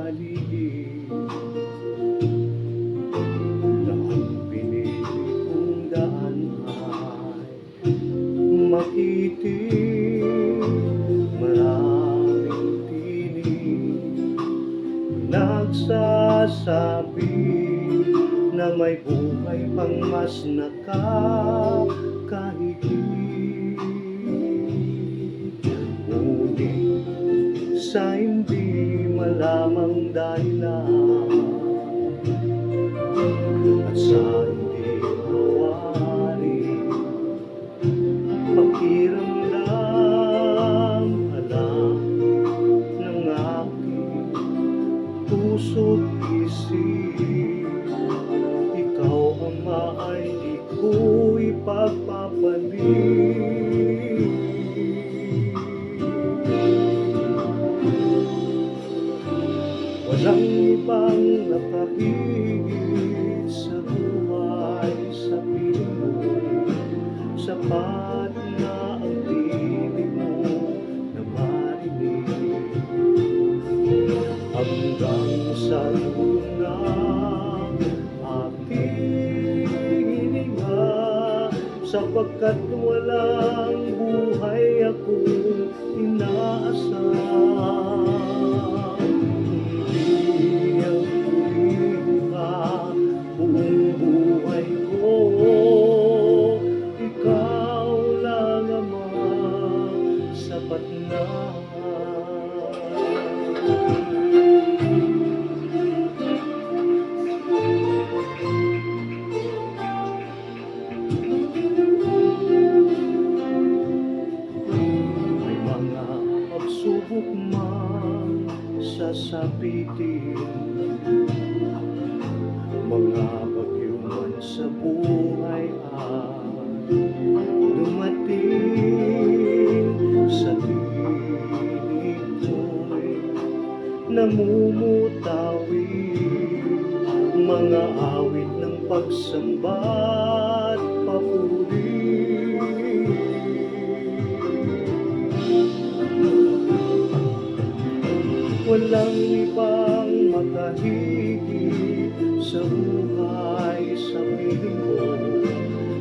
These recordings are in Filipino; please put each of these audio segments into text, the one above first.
paligid na ang pinili kong daan ay makiting. Maraming tinig nagsasabi na may buhay pang mas nakakahigit. Ngunit sa hindi malamang dahilan at sa hindi mawari pakiramdam, alam ng aking puso't isip, ikaw Ama ay di ko ipagpapalit. Walang ibang nakahigit sa buhay sa piling mo, sapat na ang tinig mo na marinig hanggang sa luna aking hininga, sapagkat walang buhay akong inaasam. Hindi ang purihin ka buong buhay ko, ikaw lang Ama, sapat na. May mga pagsubok man sasabitin, mga bagyo man sa buhay ay dumating, sa tinig ko'y namumutawi, mga awit ng pagsamba't papuri. Walang ibang makahigit sa buhay sa piling mo,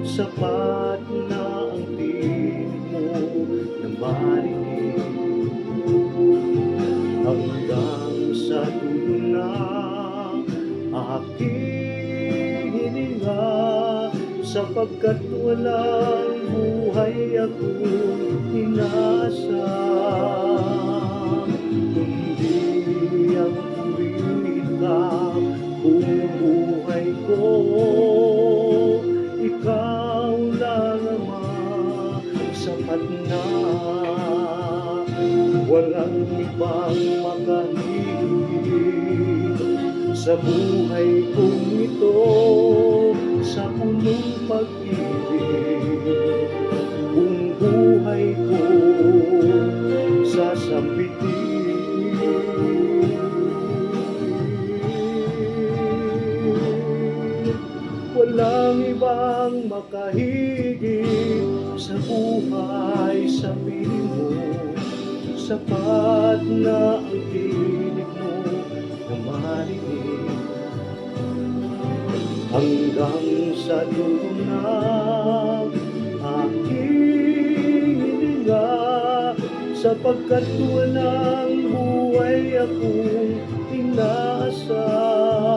sapat na ang tinig mo na marinig hanggang sa dulo na aking hininga, sapagkat walang buhay akong inaasam. Kundi ang purihin ka buong buhay ko, ikaw lang Ama, sapat na. Walang ibang makahigit sa buhay kong ito, sa punong pag-ibig buong buhay ko sasambitin. Walang ibang makahigit sa buhay sa piling mo, sapat na ang tinig mo na marinig hanggang sa dulo ng aking hininga, sapagkat walang buhay akong inaasam.